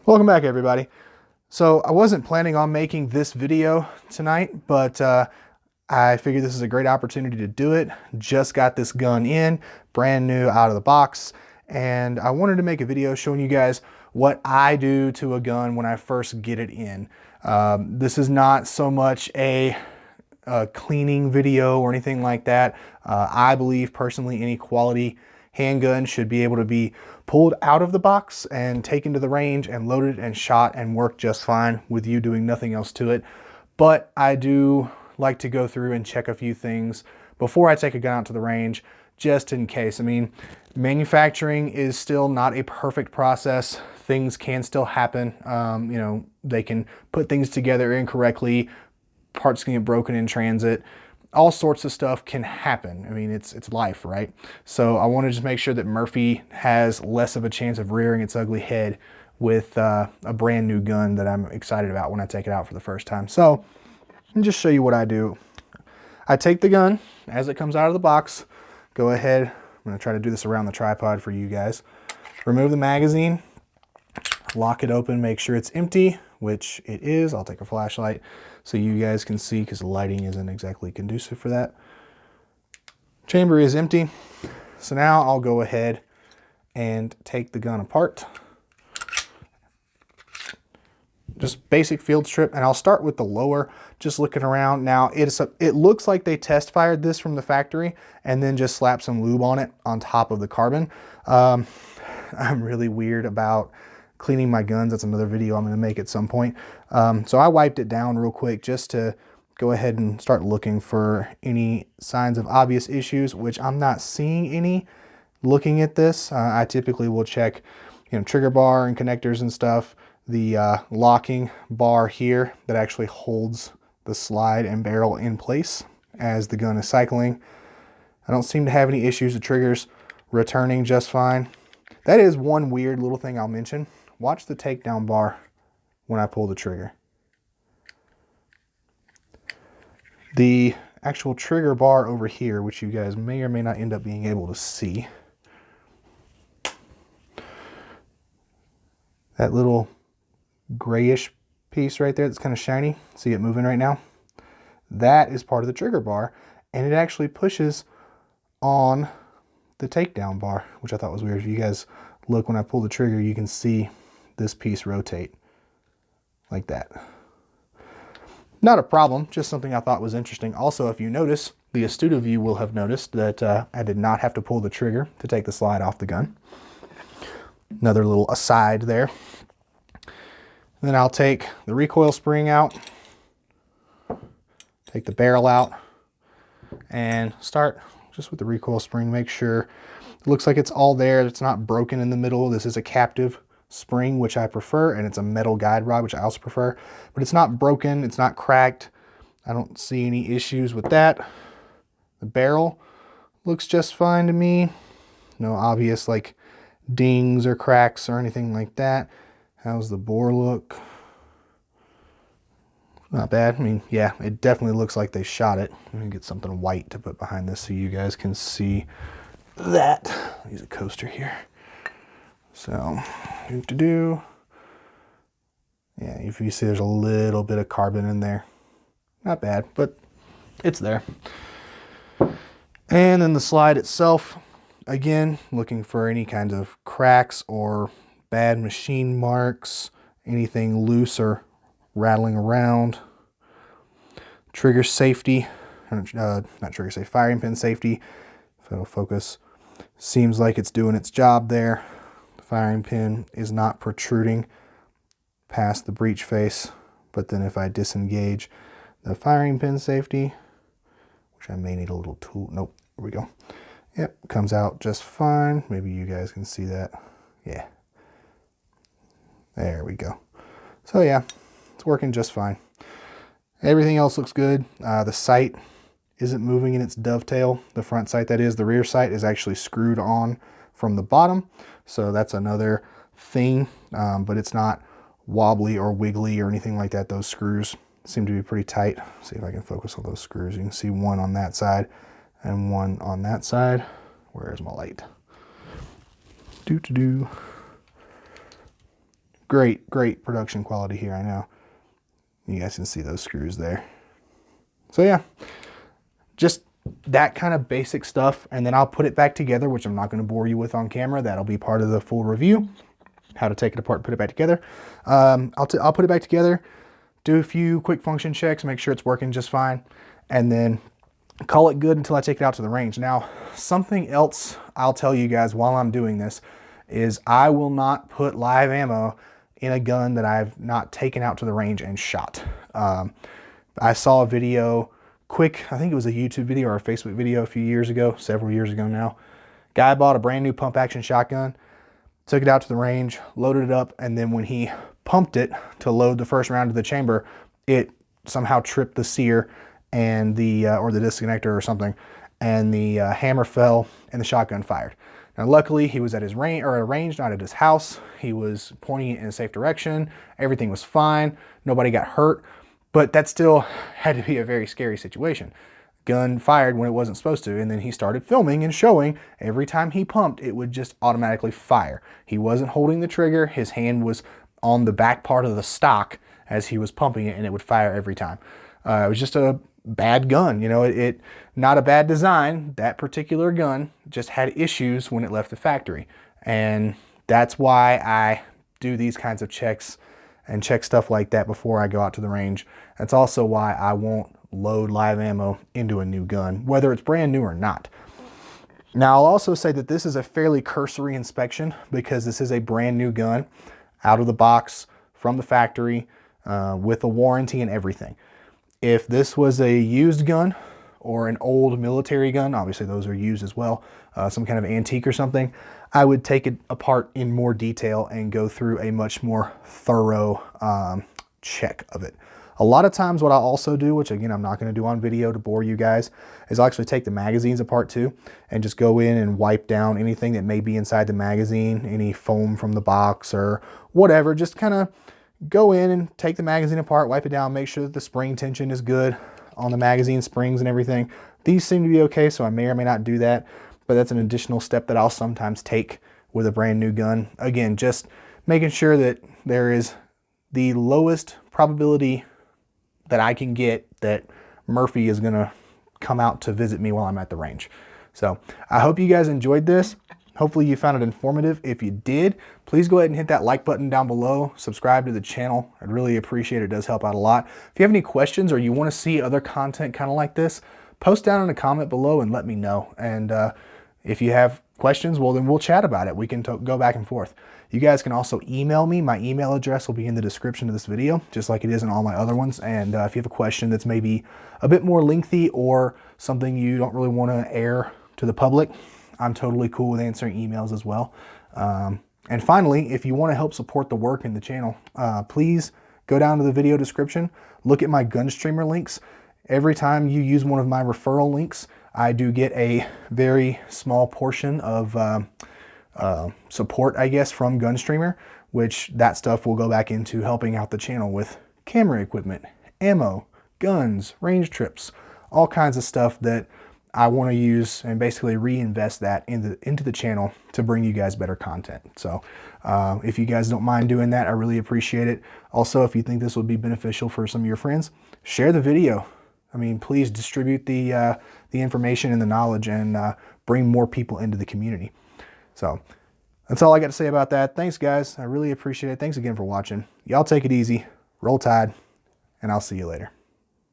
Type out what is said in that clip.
Welcome back, everybody. So I wasn't planning on making this video tonight, but I figured this is a great opportunity to do it. Just got this gun in, brand new out of the box, and I wanted to make a video showing you guys what I do to a gun when I first get it in. This is not so much a cleaning video or anything like that. I believe personally any quality handgun should be able to be pulled out of the box and taken to the range and loaded and shot and work just fine with you doing nothing else to it. But I do like to go through and check a few things before I take a gun out to the range, just in case. I mean, manufacturing is still not a perfect process. Things can still happen. You know, they can put things together incorrectly, parts can get broken in transit, all sorts of stuff can happen. I mean, it's life, right? So I want to just make sure that Murphy has less of a chance of rearing its ugly head with a brand new gun that I'm excited about when I take it out for the first time. So let me just show you what I do. I take the gun as it comes out of the box, go ahead, I'm going to try to do this around the tripod for you guys. Remove the magazine, lock it open, make sure it's empty, which it is. I'll take a flashlight so you guys can see because the lighting isn't exactly conducive for that. Chamber is empty. So now I'll go ahead and take the gun apart. Just basic field strip, and I'll start with the lower, just looking around. Now it looks like they test fired this from the factory and then just slapped some lube on it on top of the carbon. I'm really weird about cleaning my guns. That's another video I'm going to make at some point. So I wiped it down real quick just to go ahead and start looking for any signs of obvious issues, which I'm not seeing any looking at this. I typically will check, you know, trigger bar and connectors and stuff. The locking bar here that actually holds the slide and barrel in place as the gun is cycling. I don't seem to have any issues. The trigger's returning just fine. That is one weird little thing I'll mention. Watch the takedown bar when I pull the trigger. The actual trigger bar over here, which you guys may or may not end up being able to see. That little grayish piece right there that's kind of shiny. See it moving right now? That is part of the trigger bar, and it actually pushes on the takedown bar, which I thought was weird. If you guys look when I pull the trigger, you can see this piece rotate like that. Not a problem, just something I thought was interesting. Also, if you notice, the astute of you will have noticed that I did not have to pull the trigger to take the slide off the gun. Another little aside there. Then I'll take the recoil spring out, take the barrel out, and start just with the recoil spring. Make sure it looks like it's all there. It's not broken in the middle. This is a captive spring, which I prefer, and it's a metal guide rod, which I also prefer, but it's not broken, it's not cracked. I don't see any issues with that. The barrel looks just fine to me. No obvious like dings or cracks or anything like that. How's the bore look? Not bad. I mean, yeah, it definitely looks like they shot it. I'm gonna get something white to put behind this so you guys can see that. Use a coaster here. So, yeah, if you see there's a little bit of carbon in there. Not bad, but it's there. And then the slide itself, again, looking for any kind of cracks or bad machine marks, anything loose or rattling around. Trigger safety, not trigger safety, firing pin safety. If it'll focus, seems like it's doing its job there. The firing pin is not protruding past the breech face, but then if I disengage the firing pin safety, which I may need a little tool, nope, there we go. Yep, comes out just fine. Maybe you guys can see that. Yeah. There we go. So yeah, it's working just fine. Everything else looks good. The sight isn't moving in its dovetail. The front sight, that is. The rear sight is actually screwed on from the bottom. So that's another thing, but it's not wobbly or wiggly or anything like that. Those screws seem to be pretty tight. See if I can focus on those screws. You can see one on that side and one on that side. Where's my light? great, great production quality here, I know. You guys can see those screws there. So yeah, just that kind of basic stuff, and then I'll put it back together, which I'm not going to bore you with on camera. That'll be part of the full review, how to take it apart and put it back together. I'll put it back together, do a few quick function checks, make sure it's working just fine, and then call it good until I take it out to the range. Now, something else I'll tell you guys while I'm doing this is I will not put live ammo in a gun that I've not taken out to the range and shot. I saw a video, I think it was a YouTube video or a Facebook video a few years ago, several years ago now. Guy bought a brand new pump action shotgun, took it out to the range, loaded it up, and then when he pumped it to load the first round of the chamber, it somehow tripped the sear and or the disconnector or something, and the hammer fell and the shotgun fired. Now, luckily, he was at his range, not at his house. He was pointing it in a safe direction. Everything was fine. Nobody got hurt, but that still had to be a very scary situation. Gun fired when it wasn't supposed to, and then he started filming and showing every time he pumped, it would just automatically fire. He wasn't holding the trigger. His hand was on the back part of the stock as he was pumping it, and it would fire every time. It was just a bad gun, you know, not a bad design. That particular gun just had issues when it left the factory. And that's why I do these kinds of checks and check stuff like that before I go out to the range. That's also why I won't load live ammo into a new gun, whether it's brand new or not. Now, I'll also say that this is a fairly cursory inspection because this is a brand new gun out of the box from the factory with a warranty and everything. If this was a used gun or an old military gun, obviously those are used as well, some kind of antique or something, I would take it apart in more detail and go through a much more thorough check of it. A lot of times what I'll also do, which again I'm not going to do on video to bore you guys, is I'll actually take the magazines apart too and just go in and wipe down anything that may be inside the magazine, any foam from the box or whatever. Just kind of go in and take the magazine apart, wipe it down, make sure that the spring tension is good on the magazine springs and everything. These seem to be okay, so I may or may not do that, but that's an additional step that I'll sometimes take with a brand new gun. Again, just making sure that there is the lowest probability that I can get that Murphy is gonna come out to visit me while I'm at the range. So I hope you guys enjoyed this. Hopefully you found it informative. If you did, please go ahead and hit that like button down below. Subscribe to the channel. I'd really appreciate it. It does help out a lot. If you have any questions or you want to see other content kind of like this, post down in a comment below and let me know. And if you have questions, well, then we'll chat about it. We can go back and forth. You guys can also email me. My email address will be in the description of this video, just like it is in all my other ones. And if you have a question that's maybe a bit more lengthy or something you don't really want to air to the public, I'm totally cool with answering emails as well. And finally, if you want to help support the work in the channel, please go down to the video description, look at my GunStreamer links. Every time you use one of my referral links, I do get a very small portion of support, I guess, from GunStreamer, which that stuff will go back into helping out the channel with camera equipment, ammo, guns, range trips, all kinds of stuff that I want to use and basically reinvest that into the channel to bring you guys better content. So if you guys don't mind doing that, I really appreciate it. Also, if you think this would be beneficial for some of your friends, share the video. I mean, please distribute the information and the knowledge and bring more people into the community. So that's all I got to say about that. Thanks, guys. I really appreciate it. Thanks again for watching. Y'all take it easy, roll tide, and I'll see you later.